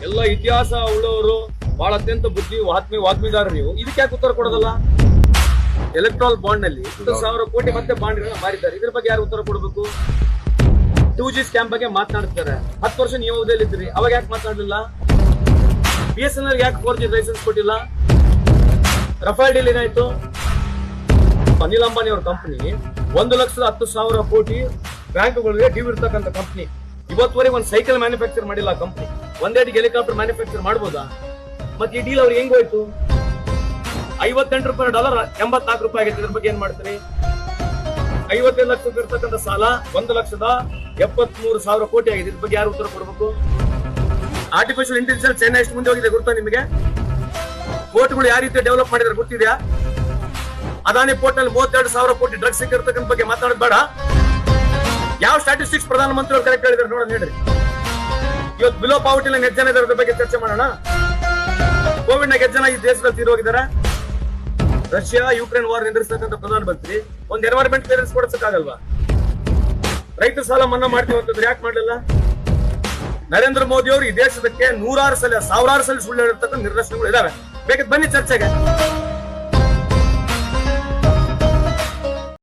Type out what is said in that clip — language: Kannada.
ಎಲ್ಲ ಇತಿಹಾಸ ಉಳ್ಳವರು ಬಹಳ ಅತ್ಯಂತ ಬುದ್ಧಿ ವಾಗ್ಮಿದಾರರು ನೀವು, ಇದಕ್ಕೆ ಯಾಕೆ ಉತ್ತರ ಕೊಡೋದಲ್ಲ? ಎಲೆಕ್ಟ್ರಾಲ್ ಬಾಂಡ್ ನಲ್ಲಿ 10,000 ಕೋಟಿ ಮತ್ತೆ ಬಾಂಡ್ ಮಾರಿದ್ದಾರೆ, ಇದ್ರ ಬಗ್ಗೆ ಯಾರು ಉತ್ತರ ಕೊಡಬೇಕು? 2G ಸ್ಕ್ಯಾಮ್ ಬಗ್ಗೆ ಮಾತನಾಡ್ತಾರೆ. 10 ವರ್ಷ ನೀವು ಅವಧಿಯಲ್ಲಿದ್ದೀರಿ, ಅವಾಗ ಯಾಕೆ ಮಾತನಾಡಲಿಲ್ಲ? BSNL ಯಾಕೆ 4G ಲೈಸೆನ್ಸ್ ಕೊಟ್ಟಿಲ್ಲ? ರಫೇಲ್ ಡೀಲ್ ಏನಾಯ್ತು? ಅನಿಲ್ ಅಂಬಾನಿ ಅವ್ರ ಕಂಪನಿ 1,10,000 ಕೋಟಿ ಬ್ಯಾಂಕ್ಗಳಿಗೆ ಡ್ಯೂ ಇರ್ತಕ್ಕಂಥ ಕಂಪನಿ. ಇವತ್ತುವರೆಗೆ ಒಂದು ಸೈಕಲ್ ಮ್ಯಾನುಫ್ಯಾಕ್ಚರ್ ಮಾಡಿಲ್ಲ ಕಂಪನಿ. ಒಂದೇಟಿಗೆ ಹೆಲಿಕಾಪ್ಟರ್ ಮ್ಯಾನುಫ್ಯಾಕ್ಚರ್ ಮಾಡ್ಬೋದಾ? ಮತ್ತೆ ಈ ಡೀಲ್ ಅವ್ರಿಗೆ ಹೆಂಗ್ ಹೋಯ್ತು? $58 $84 ಆಗೈತೆ. ಇದ್ರ ಬಗ್ಗೆ ಏನ್ ಮಾಡ್ತೀರಿ? 55 ಲಕ್ಷ ಇರ್ತಕ್ಕಂಥ ಸಾಲ 1,73,000 ಕೋಟಿ ಆಗಿದೆ. ಇದ್ರ ಬಗ್ಗೆ ಯಾರು ಉತ್ತರ ಕೊಡಬೇಕು? ಆರ್ಟಿಫಿಷಿಯಲ್ ಇಂಟೆಲಿಜೆನ್ಸ್ ಚೈನಾ ಎಷ್ಟು ಮುಂದೆ ಹೋಗಿದೆ ಗೊತ್ತಾ ನಿಮಗೆ? ಪೋರ್ಟ್ಗಳು ಯಾವ ರೀತಿ ಡೆವಲಪ್ ಮಾಡಿದ್ರೆ ಗೊತ್ತಿದೆಯಾ? ಅದಾನಿ ಪೋರ್ಟ್ ನಲ್ಲಿ 32,000 ಕೋಟಿ ಡ್ರಗ್ಸ್ ಸಿಕ್ಕಿರ್ತಕ್ಕಂಥ ಬಗ್ಗೆ ಮಾತಾಡೋದು ಬೇಡ. ಯಾವ ಸ್ಟಾಟಿಸ್ಟಿಕ್ಸ್ ಪ್ರಧಾನಮಂತ್ರಿ ಅವರು ಕರೆಕ್ಟ್ ಹೇಳಿದಾರೆ ನೋಡೋಣ ಹೇಳ್ರಿ. ಇವತ್ತು ಬಿಲೋ ಪಾವರ್ಟಿ ಲೈನ್ ಎಷ್ಟು ಜನ ಇದ್ರ ಬಗ್ಗೆ ಚರ್ಚೆ ಮಾಡೋಣ. ಕೋವಿಡ್ ನಾಗ ಎಷ್ಟು ಜನ ಈ ದೇಶದಲ್ಲಿ ತೀರೋಗಿದ್ದಾರೆ? ರಷ್ಯಾ ಯುಕ್ರೇನ್ ವಾರ್ ನಿಂದಿರ್ತಕ್ಕಂಥ ಪ್ರಧಾನಮಂತ್ರಿ ಒಂದು ಎನ್ವೈರನ್ಮೆಂಟ್ ಕ್ಲಿಯರೆನ್ಸ್ ಕೊಡಿಸಕ್ಕಾಗಲ್ವಾ? ರೈತ ಸಾಲ ಮನ್ನಾ ಮಾಡ್ತೀವಿ ಅಂತಂದ್ರೆ ಯಾಕೆ ಮಾಡಲಿಲ್ಲ? ನರೇಂದ್ರ ಮೋದಿ ಅವರು ಈ ದೇಶದಕ್ಕೆ 100,000 ಸಲ 1,000 ಸಲ ಸುಳ್ಳು ಹೇಳಿರ್ತಕ್ಕಂಥ ನಿದರ್ಶನಗಳು ಇದಾವೆ. ಬೇಕಾದ್ರೆ ಬನ್ನಿ ಚರ್ಚೆಗೆ.